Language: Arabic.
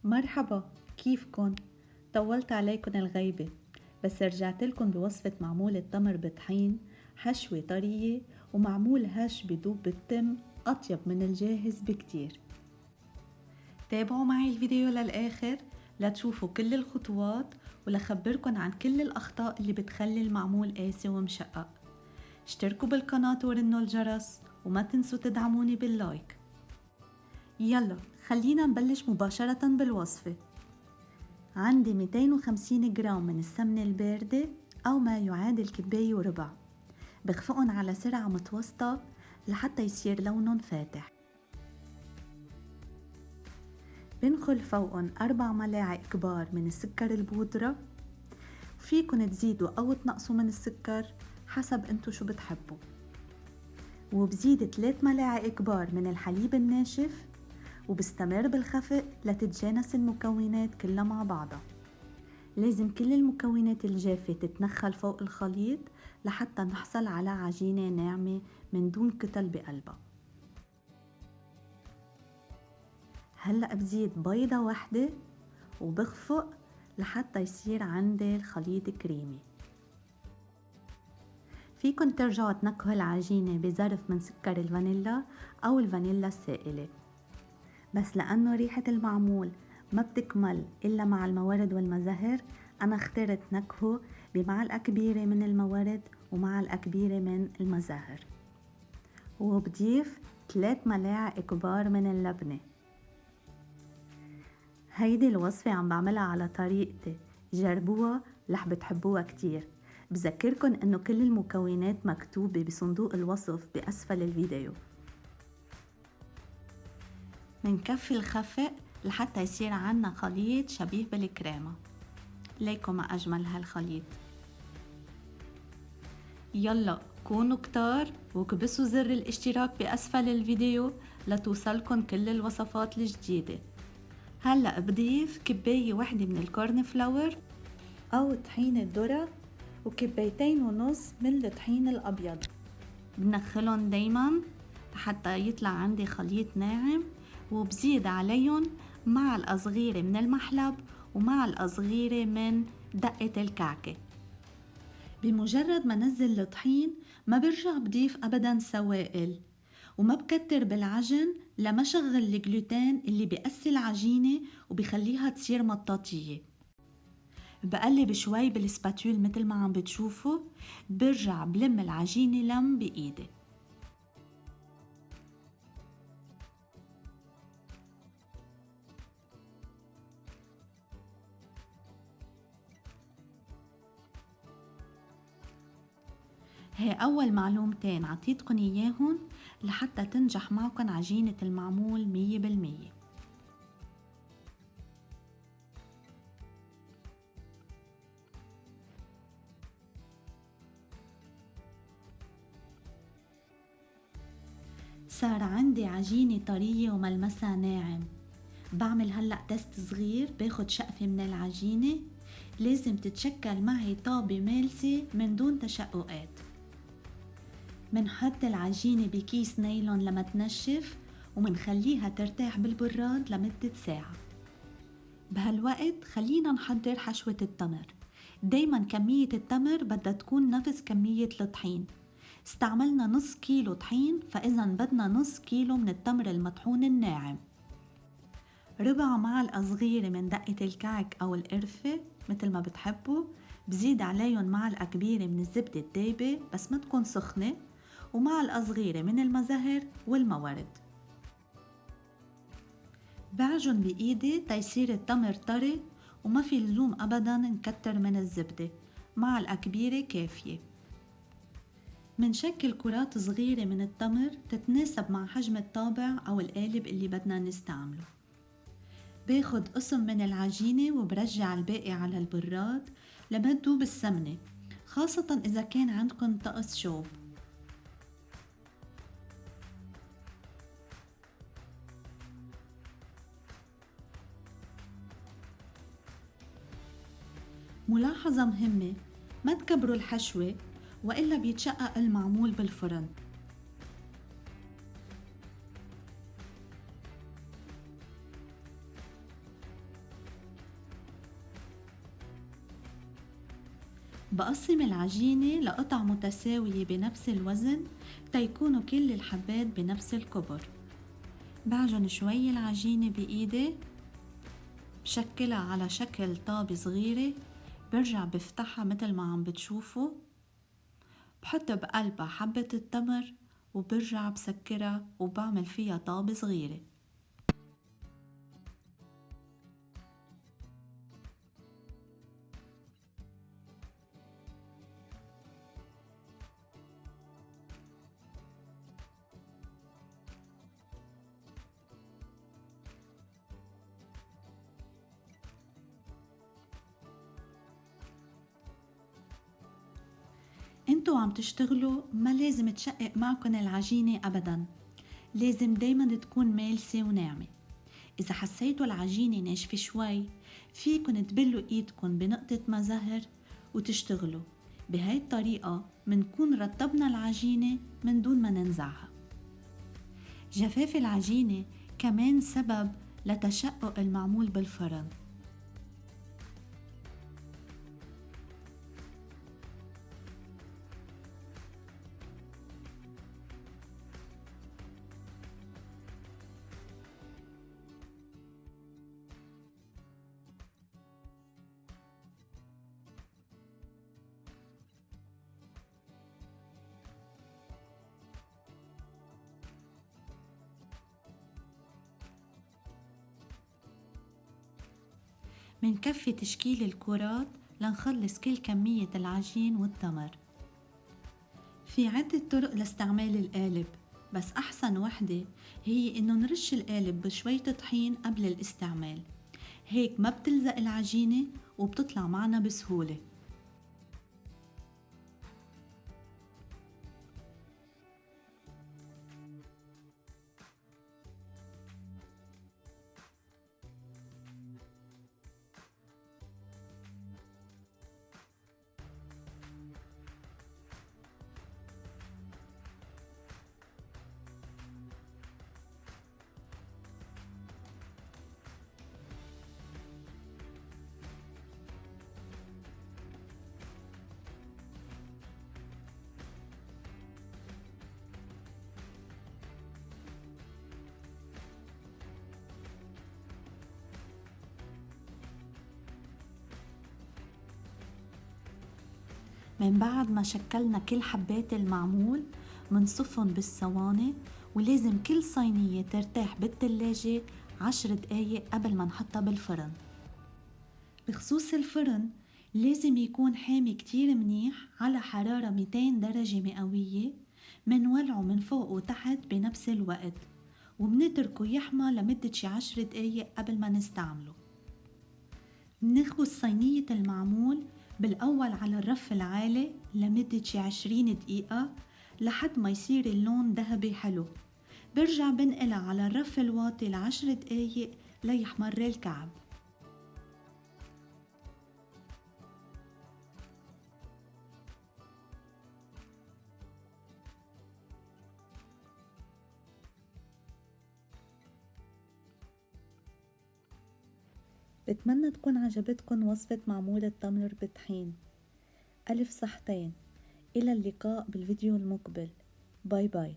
مرحبا، كيفكن؟ طولت عليكن الغيبة، بس رجعت لكم بوصفة معمول التمر بطحين، حشوة طرية ومعمول هش بدوب بالتم، أطيب من الجاهز بكتير. تابعوا معي الفيديو للآخر لتشوفوا كل الخطوات ولخبركن عن كل الأخطاء اللي بتخلي المعمول قاسي ومشقق. اشتركوا بالقناة ورنوا الجرس وما تنسوا تدعموني باللايك. يلا خلينا نبلش مباشرة بالوصفة. عندي 250 جرام من السمنة الباردة أو ما يعادل كباية وربع، بخفقن على سرعة متوسطة لحتى يصير لونهم فاتح. بنخل فوقن 4 ملاعق كبار من السكر البودرة، فيكن تزيدوا أو تنقصوا من السكر حسب انتو شو بتحبوا. وبزيد 3 ملاعق كبار من الحليب الناشف، وبستمر بالخفق لتتجانس المكونات كلها مع بعضها. لازم كل المكونات الجافة تتنخل فوق الخليط لحتى نحصل على عجينة ناعمة من دون كتل بقلبها. هلأ بزيد بيضة واحدة وبخفق لحتى يصير عندي الخليط كريمي. فيكن ترجعوا تنكهوا العجينة بظرف من سكر الفانيلا أو الفانيلا السائلة، بس لأنه ريحة المعمول ما بتكمل إلا مع الموارد والمزهر، أنا اخترت نكهه بمعلقة كبيرة من الموارد ومعلقة كبيرة من المزهر، وبضيف 3 ملاعق كبار من اللبنة. هيدي الوصفة عم بعملها على طريقتي، جربوها رح بتحبوها كتير. بذكركن انه كل المكونات مكتوبة بصندوق الوصف بأسفل الفيديو. منكفي الخفق لحتى يصير عنا خليط شبيه بالكريمة. ليكم ما أجمل هالخليط. يلا كونوا كتار وكبسوا زر الاشتراك بأسفل الفيديو لتوصلكن كل الوصفات الجديدة. هلأ بضيف كباية واحدة من الكورن فلاور أو طحين الذرة وكبايتين ونص من الطحين الأبيض. بنخلهم دايما حتى يطلع عندي خليط ناعم، وبزيد عليهم معلقة صغيرة من المحلب ومعلقة صغيرة من دقة الكعكة. بمجرد ما نزل الطحين ما برجع بضيف أبدا سوائل، وما بكتر بالعجن لما شغل الجلوتين اللي بيقسي العجينة وبيخليها تصير مطاطية. بقلب شوي بالسباتول مثل ما عم بتشوفوا، برجع بلم العجينة لم بإيدي. هي أول معلومتين عطيتكن إياهن لحتى تنجح معكن عجينة المعمول 100%. صار عندي عجينة طرية وملمسها ناعم. بعمل هلأ تست صغير، باخد شقفة من العجينة، لازم تتشكل معي طابة مالسة من دون تشققات. منحط العجينة بكيس نايلون لما تنشف ومنخليها ترتاح بالبراد لمدة ساعة. بهالوقت خلينا نحضر حشوة التمر. دايما كمية التمر بدها تكون نفس كمية الطحين. استعملنا نص كيلو طحين، فإذا بدنا نص كيلو من التمر المطحون الناعم. ربع معلقة صغيرة من دقة الكعك أو القرفة مثل ما بتحبوا. بزيد عليهم معلقة كبيرة من الزبدة الدايبة بس ما تكون سخنة، ومعلقة صغيرة من المزهر والمورد. بعجن بإيدي تيصير التمر طري، وما في لزوم أبدا نكتر من الزبدة، معلقة كبيرة كافية. منشكل كرات صغيرة من التمر تتناسب مع حجم الطابع أو القالب اللي بدنا نستعمله. باخد قسم من العجينة وبرجع الباقي على البراد لما تدوب السمنة، خاصة إذا كان عندكن طقس شوب. ملاحظة مهمة، ما تكبروا الحشوة وإلا بيتشقق المعمول بالفرن. بقسم العجينة لقطع متساوية بنفس الوزن تيكونوا كل الحبات بنفس الكبر. بعجن شوي العجينة بإيدي، بشكلها على شكل طابة صغيرة، برجع بفتحها مثل ما عم بتشوفوا، بحط بقلبها حبة التمر وبرجع بسكرها وبعمل فيها طابة صغيرة. انتوا عم تشتغلوا ما لازم تشقق معكن العجينة أبدا، لازم دايما تكون مالسة وناعمة. إذا حسيتوا العجينة ناشفة شوي فيكن تبلوا إيدكن بنقطة ماء زهر وتشتغلوا. بهاي الطريقة منكون رطبنا العجينة من دون ما ننزعها. جفاف العجينة كمان سبب لتشقق المعمول بالفرن. منكفي تشكيل الكرات لنخلص كل كمية العجين والتمر. في عدة طرق لاستعمال القالب، بس أحسن وحدة هي إنه نرش القالب بشوية طحين قبل الاستعمال، هيك ما بتلزق العجينة وبتطلع معنا بسهولة. من بعد ما شكلنا كل حبات المعمول منصفهم بالصواني، ولازم كل صينية ترتاح بالتلاجة 10 دقايق قبل ما نحطها بالفرن. بخصوص الفرن لازم يكون حامي كتير منيح على حرارة 200 درجة مئوية، منولعه من فوق وتحت بنفس الوقت وبنتركه يحمى لمدة شي 10 دقايق قبل ما نستعمله. منخبز صينية المعمول بالأول على الرف العالي لمدة شي 20 دقيقة لحد ما يصير اللون ذهبي حلو. برجع بنقلها على الرف الواطي ل10 دقايق ليحمر الكعب. بتمنى تكون عجبتكن وصفة معمول التمر بالطحين. ألف صحتين. إلى اللقاء بالفيديو المقبل. باي باي.